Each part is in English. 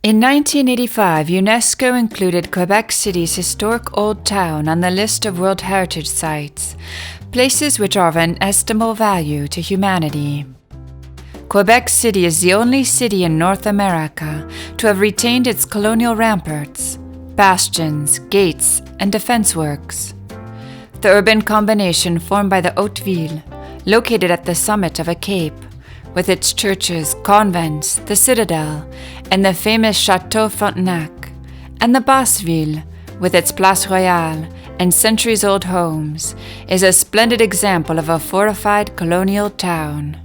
In 1985, UNESCO included Quebec City's historic Old Town on the list of World Heritage Sites, places which are of inestimable value to humanity. Quebec City is the only city in North America to have retained its colonial ramparts, bastions, gates, and defense works. The urban combination formed by the Haute Ville, located at the summit of a cape, with its churches, convents, the Citadel, and the famous Chateau Frontenac, and the Basse Ville, with its Place Royale and centuries-old homes, is a splendid example of a fortified colonial town.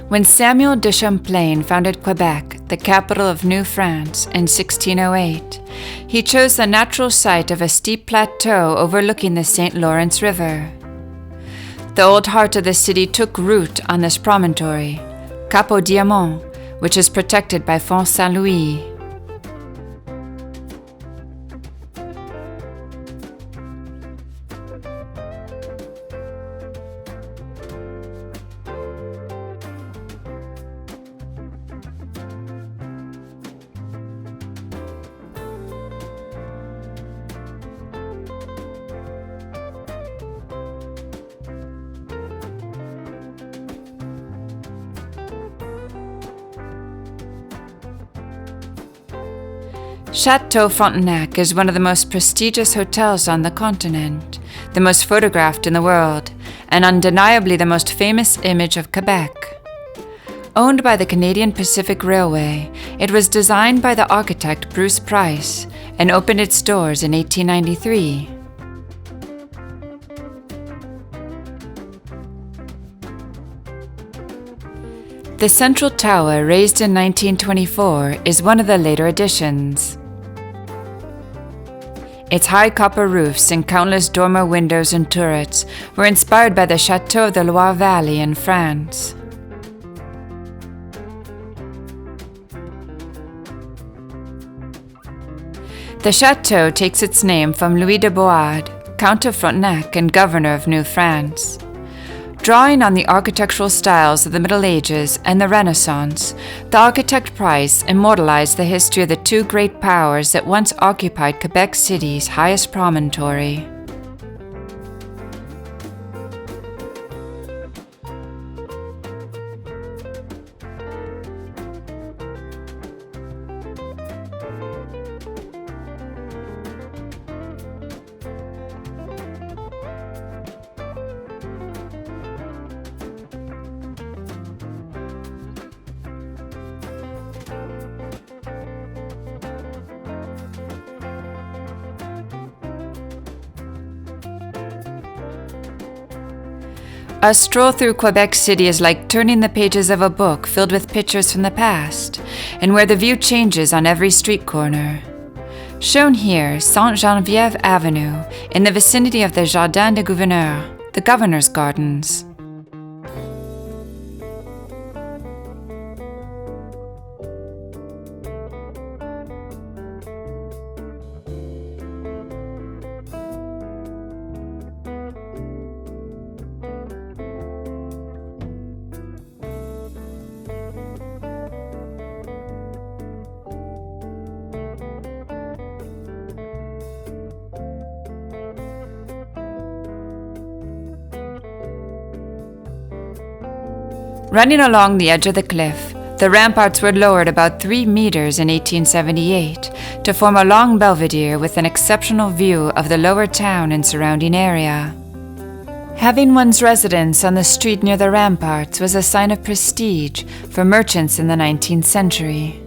When Samuel de Champlain founded Quebec, the capital of New France, in 1608, he chose the natural site of a steep plateau overlooking the St. Lawrence River. The old heart of the city took root on this promontory, Cap au Diamant, which is protected by Fort Saint-Louis. Chateau Frontenac is one of the most prestigious hotels on the continent, the most photographed in the world, and undeniably the most famous image of Quebec. Owned by the Canadian Pacific Railway, it was designed by the architect Bruce Price and opened its doors in 1893. The central tower, raised in 1924, is one of the later additions. Its high copper roofs and countless dormer windows and turrets were inspired by the Chateau of the Loire Valley in France. The chateau takes its name from Louis de Boade, Count of Frontenac and Governor of New France. Drawing on the architectural styles of the Middle Ages and the Renaissance, the architect Price immortalized the history of the two great powers that once occupied Quebec City's highest promontory. A stroll through Quebec City is like turning the pages of a book filled with pictures from the past, and where the view changes on every street corner. Shown here, Sainte-Geneviève Avenue, in the vicinity of the Jardin des Gouverneurs, the Governor's Gardens. Running along the edge of the cliff, the ramparts were lowered about 3 meters in 1878 to form a long belvedere with an exceptional view of the lower town and surrounding area. Having one's residence on the street near the ramparts was a sign of prestige for merchants in the 19th century.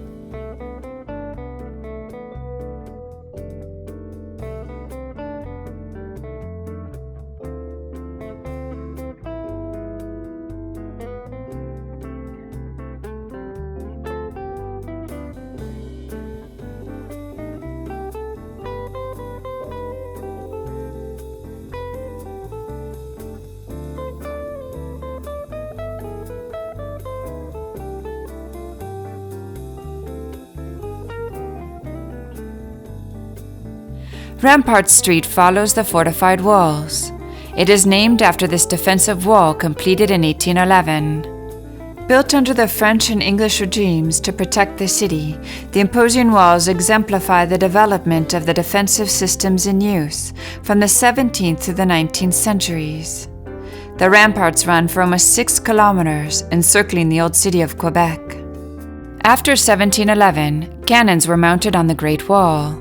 Rampart Street follows the fortified walls. It is named after this defensive wall completed in 1811. Built under the French and English regimes to protect the city, the imposing walls exemplify the development of the defensive systems in use from the 17th to the 19th centuries. The ramparts run for almost 6 kilometers, encircling the old city of Quebec. After 1711, cannons were mounted on the Great Wall.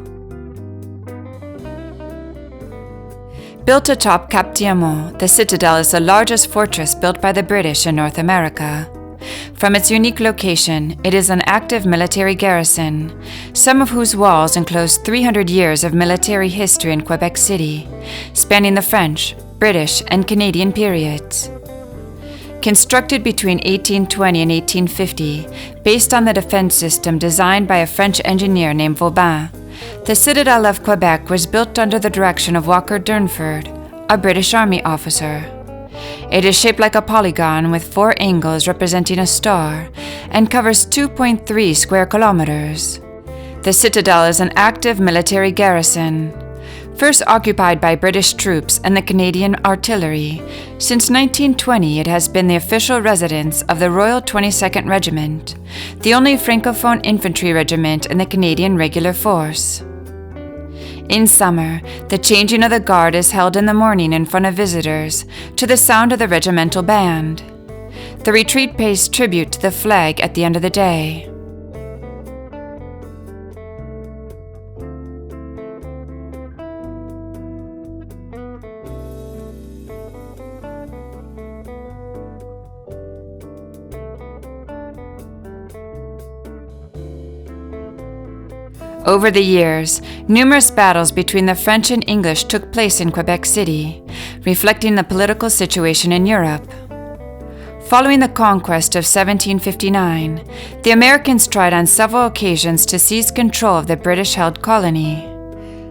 Built atop Cap Diamant, the Citadel is the largest fortress built by the British in North America. From its unique location, it is an active military garrison, some of whose walls enclose 300 years of military history in Quebec City, spanning the French, British, and Canadian periods. Constructed between 1820 and 1850, based on the defense system designed by a French engineer named Vauban, the Citadel of Quebec was built under the direction of Walker Durnford, a British Army officer. It is shaped like a polygon with 4 angles representing a star and covers 2.3 square kilometers. The Citadel is an active military garrison. First occupied by British troops and the Canadian artillery, since 1920 it has been the official residence of the Royal 22nd Regiment, the only Francophone infantry regiment in the Canadian Regular Force. In summer, the changing of the guard is held in the morning in front of visitors to the sound of the regimental band. The retreat pays tribute to the flag at the end of the day. Over the years, numerous battles between the French and English took place in Quebec City, reflecting the political situation in Europe. Following the conquest of 1759, the Americans tried on several occasions to seize control of the British-held colony.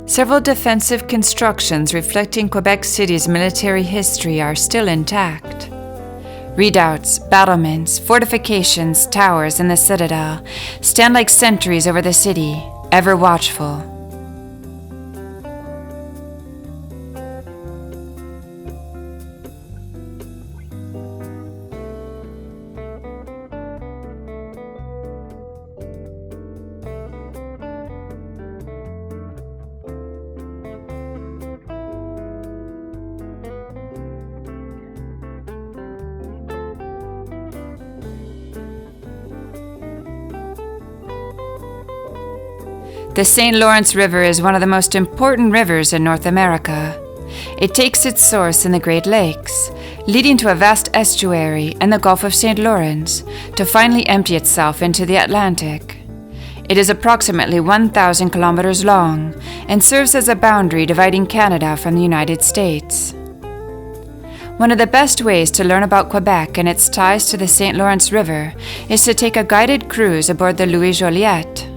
Several defensive constructions reflecting Quebec City's military history are still intact. Redoubts, battlements, fortifications, towers, and the Citadel stand like sentries over the city, ever watchful. The St. Lawrence River is one of the most important rivers in North America. It takes its source in the Great Lakes, leading to a vast estuary and the Gulf of St. Lawrence, to finally empty itself into the Atlantic. It is approximately 1,000 kilometers long and serves as a boundary dividing Canada from the United States. One of the best ways to learn about Quebec and its ties to the St. Lawrence River is to take a guided cruise aboard the Louis Joliette.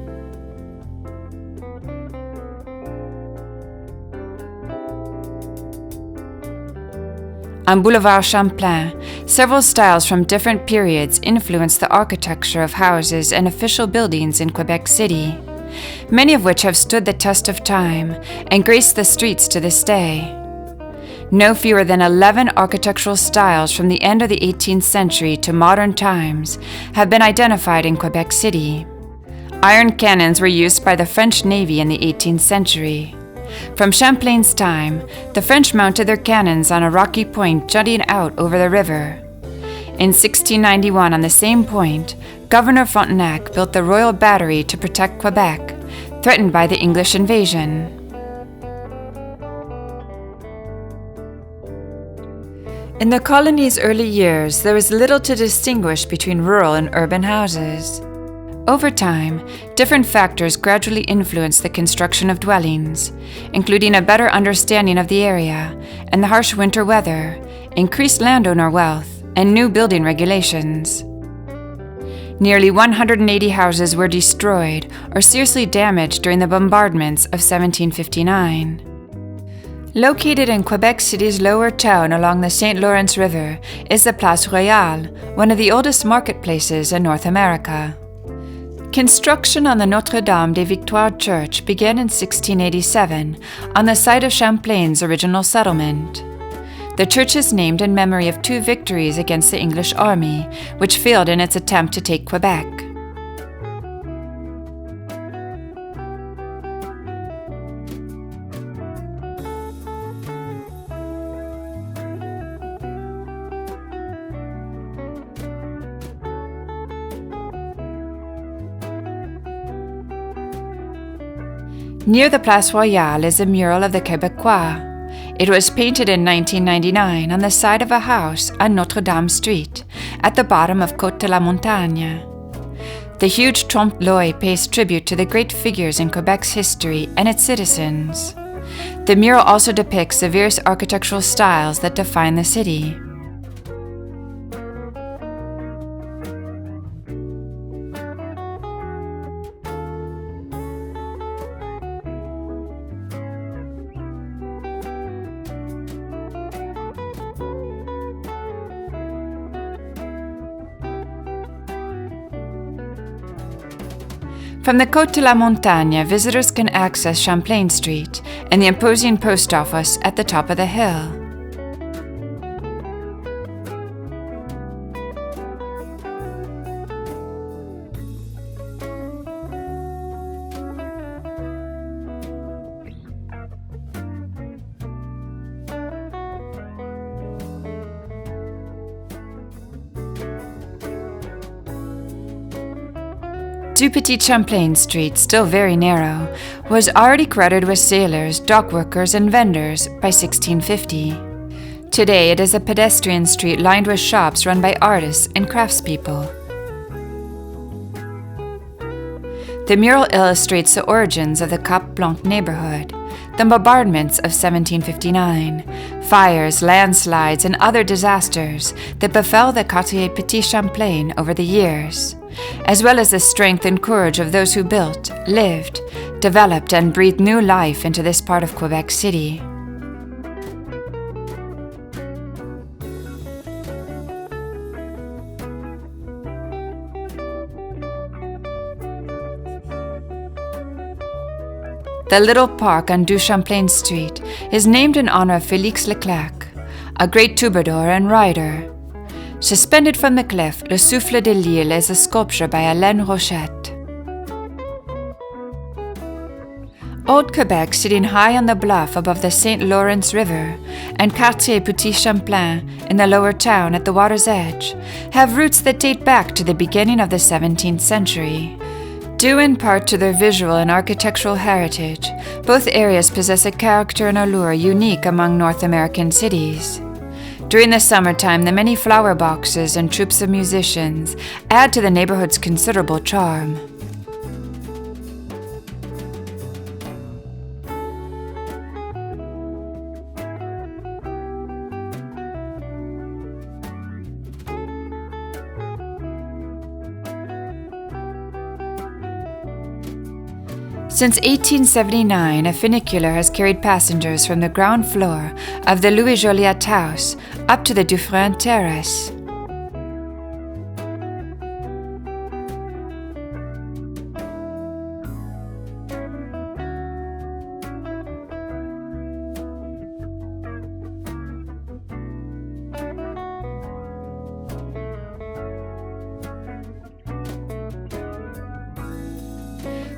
On Boulevard Champlain, several styles from different periods influence the architecture of houses and official buildings in Quebec City, many of which have stood the test of time and grace the streets to this day. No fewer than 11 architectural styles from the end of the 18th century to modern times have been identified in Quebec City. Iron cannons were used by the French Navy in the 18th century. From Champlain's time, the French mounted their cannons on a rocky point jutting out over the river. In 1691, on the same point, Governor Frontenac built the Royal Battery to protect Quebec, threatened by the English invasion. In the colony's early years, there was little to distinguish between rural and urban houses. Over time, different factors gradually influenced the construction of dwellings, including a better understanding of the area and the harsh winter weather, increased landowner wealth, and new building regulations. Nearly 180 houses were destroyed or seriously damaged during the bombardments of 1759. Located in Quebec City's lower town along the St. Lawrence River is the Place Royale, one of the oldest marketplaces in North America. Construction on the Notre-Dame des Victoires Church began in 1687 on the site of Champlain's original settlement. The church is named in memory of 2 victories against the English army, which failed in its attempt to take Quebec. Near the Place Royale is a mural of the Québécois. It was painted in 1999 on the side of a house on Notre-Dame Street, at the bottom of Côte de la Montagne. The huge trompe-l'œil pays tribute to the great figures in Quebec's history and its citizens. The mural also depicts the various architectural styles that define the city. From the Côte de la Montagne, visitors can access Champlain Street and the imposing post office at the top of the hill. Du Petit Champlain Street, still very narrow, was already crowded with sailors, dock workers, and vendors by 1650. Today it is a pedestrian street lined with shops run by artists and craftspeople. The mural illustrates the origins of the Cap Blanc neighborhood, the bombardments of 1759, fires, landslides, and other disasters that befell the Quartier Petit Champlain over the years, as well as the strength and courage of those who built, lived, developed, and breathed new life into this part of Quebec City. The little park on Du Champlain Street is named in honor of Félix Leclerc, a great troubadour and rider. Suspended from the cliff, Le Souffle de l'Île is a sculpture by Alain Rochette. Old Quebec, sitting high on the bluff above the St. Lawrence River, and Quartier Petit Champlain in the lower town at the water's edge, have roots that date back to the beginning of the 17th century. Due in part to their visual and architectural heritage, both areas possess a character and allure unique among North American cities. During the summertime, the many flower boxes and troops of musicians add to the neighborhood's considerable charm. Since 1879, a funicular has carried passengers from the ground floor of the Louis Joliet House up to the Dufresne Terrace.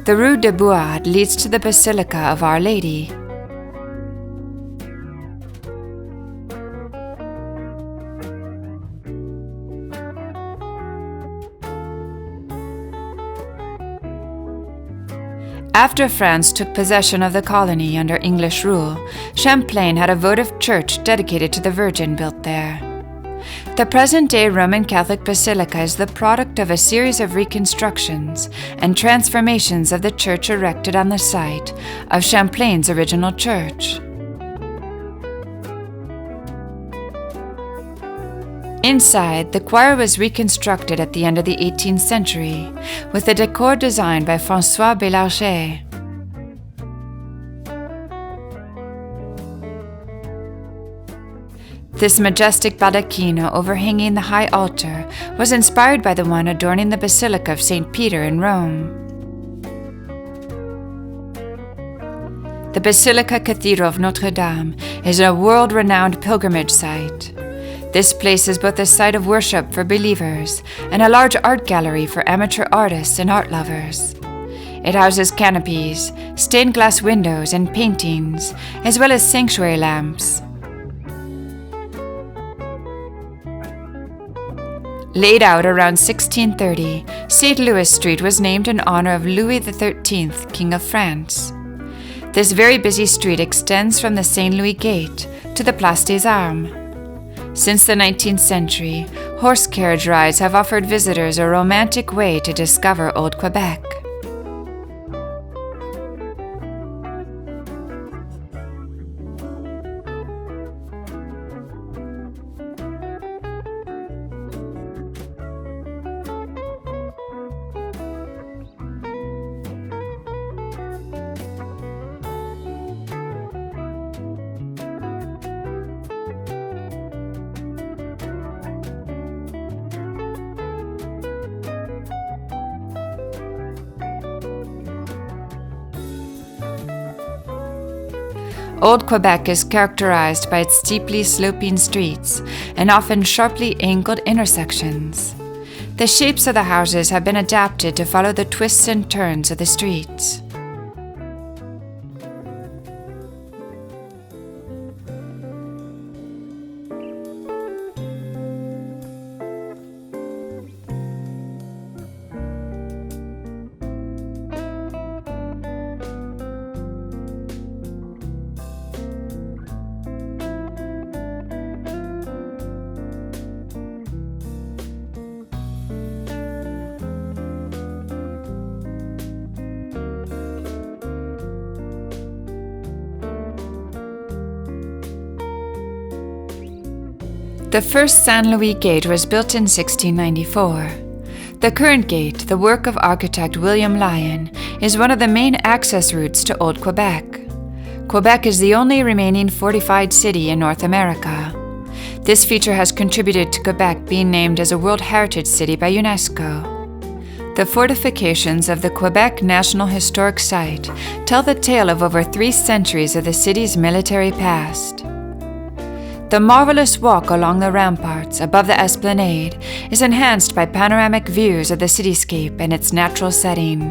The Rue de Bouade leads to the Basilica of Our Lady. After France took possession of the colony under English rule, Champlain had a votive church dedicated to the Virgin built there. The present-day Roman Catholic Basilica is the product of a series of reconstructions and transformations of the church erected on the site of Champlain's original church. Inside, the choir was reconstructed at the end of the 18th century, with a decor designed by François Bélarger. This majestic baldacchino overhanging the high altar was inspired by the one adorning the Basilica of St. Peter in Rome. The Basilica Cathedral of Notre Dame is a world-renowned pilgrimage site. This place is both a site of worship for believers and a large art gallery for amateur artists and art lovers. It houses canopies, stained glass windows, and paintings, as well as sanctuary lamps. Laid out around 1630, St. Louis Street was named in honor of Louis XIII, King of France. This very busy street extends from the St. Louis Gate to the Place des Armes. Since the 19th century, horse carriage rides have offered visitors a romantic way to discover Old Quebec. Old Quebec is characterized by its steeply sloping streets and often sharply angled intersections. The shapes of the houses have been adapted to follow the twists and turns of the streets. The first Saint Louis Gate was built in 1694. The current gate, the work of architect William Lyon, is one of the main access routes to Old Quebec. Quebec is the only remaining fortified city in North America. This feature has contributed to Quebec being named as a World Heritage City by UNESCO. The fortifications of the Quebec National Historic Site tell the tale of over 3 centuries of the city's military past. The marvelous walk along the ramparts above the esplanade is enhanced by panoramic views of the cityscape and its natural setting.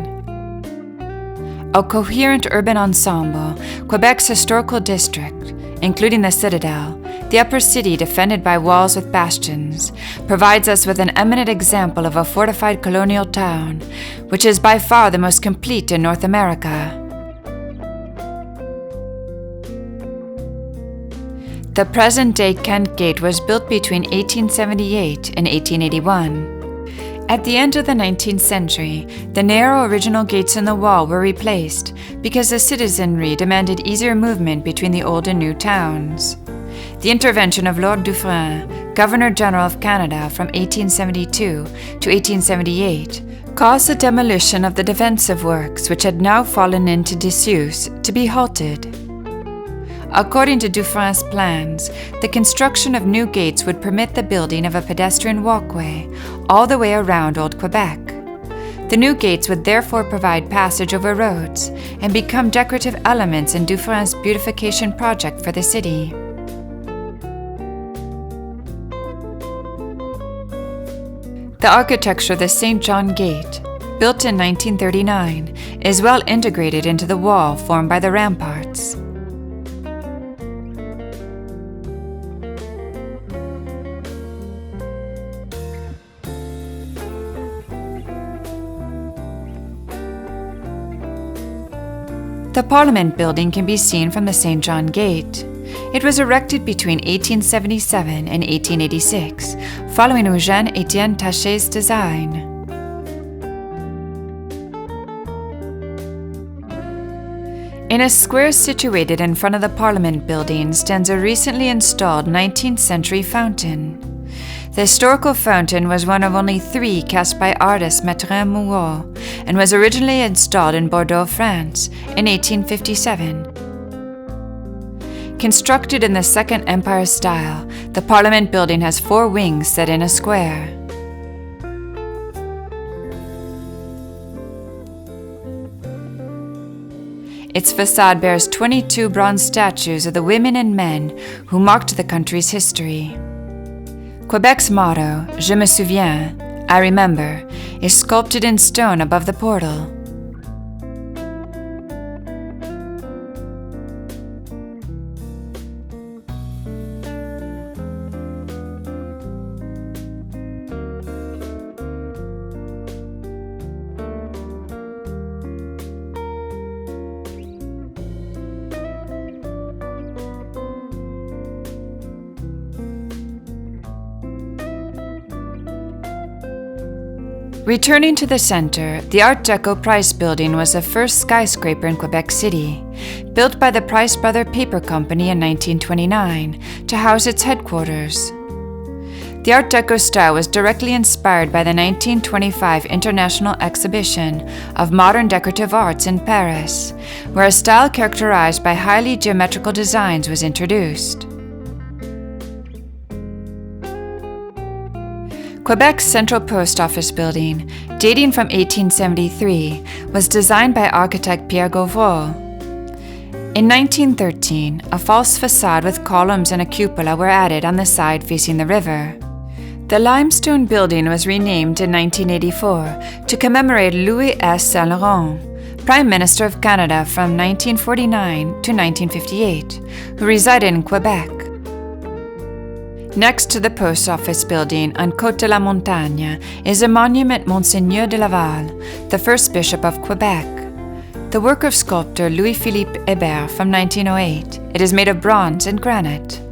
A coherent urban ensemble, Quebec's historical district, including the Citadel, the upper city defended by walls with bastions, provides us with an eminent example of a fortified colonial town, which is by far the most complete in North America. The present-day Kent Gate was built between 1878 and 1881. At the end of the 19th century, the narrow original gates in the wall were replaced because the citizenry demanded easier movement between the old and new towns. The intervention of Lord Dufresne, Governor-General of Canada from 1872 to 1878, caused the demolition of the defensive works, which had now fallen into disuse, to be halted. According to Dufresne's plans, the construction of new gates would permit the building of a pedestrian walkway all the way around Old Quebec. The new gates would therefore provide passage over roads and become decorative elements in Dufresne's beautification project for the city. The architecture of the St. John Gate, built in 1939, is well integrated into the wall formed by the ramparts. The Parliament building can be seen from the St. John Gate. It was erected between 1877 and 1886, following Eugène Etienne Taché's design. In a square situated in front of the Parliament building stands a recently installed 19th century fountain. The historical fountain was one of only 3 cast by artist Mathurin Mouot and was originally installed in Bordeaux, France in 1857. Constructed in the Second Empire style, the Parliament building has 4 wings set in a square. Its facade bears 22 bronze statues of the women and men who marked the country's history. Quebec's motto, Je me souviens, I remember, is sculpted in stone above the portal. Returning to the center, the Art Deco Price Building was the first skyscraper in Quebec City, built by the Price Brother Paper Company in 1929 to house its headquarters. The Art Deco style was directly inspired by the 1925 International Exhibition of Modern Decorative Arts in Paris, where a style characterized by highly geometrical designs was introduced. Quebec's Central Post Office building, dating from 1873, was designed by architect Pierre Gauvreau. In 1913, a false facade with columns and a cupola were added on the side facing the river. The limestone building was renamed in 1984 to commemorate Louis S. Saint Laurent, Prime Minister of Canada from 1949 to 1958, who resided in Quebec. Next to the post office building on Côte de la Montagne is a monument Monseigneur de Laval, the first bishop of Quebec. The work of sculptor Louis-Philippe Hébert from 1908. It is made of bronze and granite.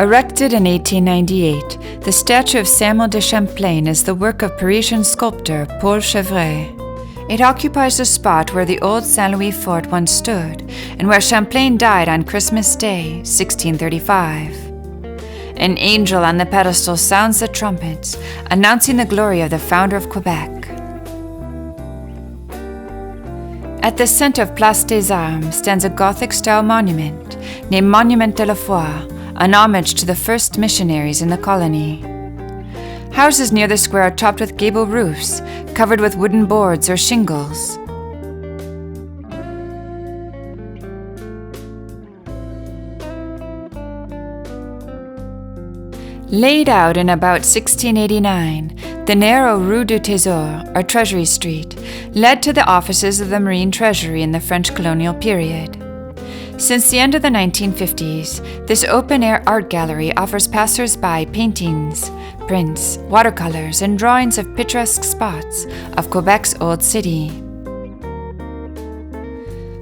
Erected in 1898, the statue of Samuel de Champlain is the work of Parisian sculptor Paul Chevret. It occupies the spot where the old Saint Louis fort once stood and where Champlain died on Christmas Day, 1635. An angel on the pedestal sounds the trumpets, announcing the glory of the founder of Quebec. At the center of Place des Armes stands a Gothic-style monument named Monument de la Foi, an homage to the first missionaries in the colony. Houses near the square are topped with gable roofs, covered with wooden boards or shingles. Laid out in about 1689, the narrow Rue du Trésor, or Treasury Street, led to the offices of the Marine Treasury in the French colonial period. Since the end of the 1950s, this open-air art gallery offers passers-by paintings, prints, watercolors, and drawings of picturesque spots of Quebec's old city.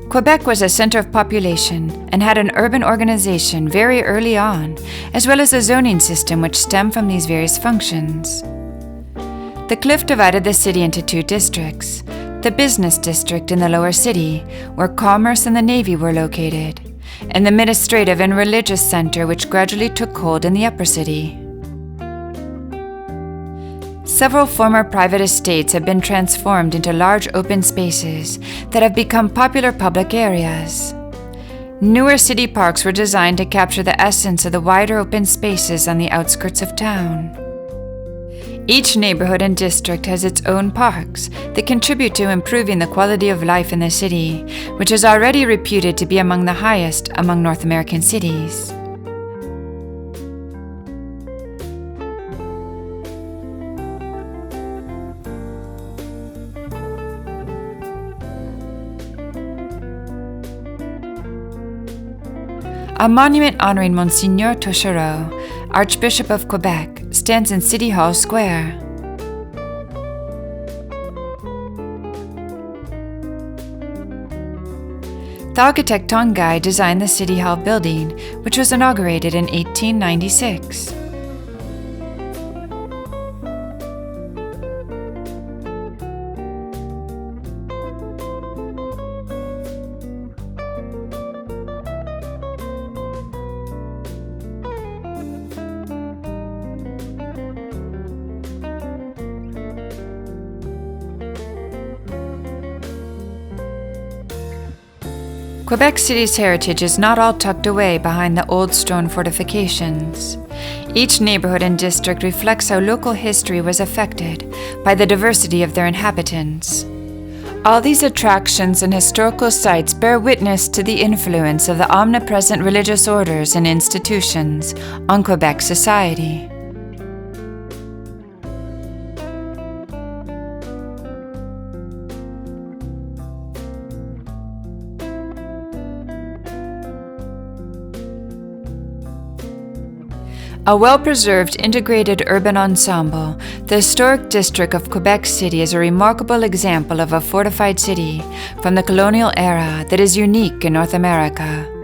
Quebec was a center of population and had an urban organization very early on, as well as a zoning system which stemmed from these various functions. The cliff divided the city into 2 districts. The business district in the lower city, where commerce and the navy were located, and the administrative and religious center which gradually took hold in the upper city. Several former private estates have been transformed into large open spaces that have become popular public areas. Newer city parks were designed to capture the essence of the wider open spaces on the outskirts of town. Each neighborhood and district has its own parks that contribute to improving the quality of life in the city, which is already reputed to be among the highest among North American cities. A monument honoring Monseigneur Touchereau, Archbishop of Quebec, stands in City Hall Square. The architect Tongai designed the City Hall building, which was inaugurated in 1896. Quebec City's heritage is not all tucked away behind the old stone fortifications. Each neighborhood and district reflects how local history was affected by the diversity of their inhabitants. All these attractions and historical sites bear witness to the influence of the omnipresent religious orders and institutions on Quebec society. A well-preserved integrated urban ensemble, the historic district of Quebec City is a remarkable example of a fortified city from the colonial era that is unique in North America.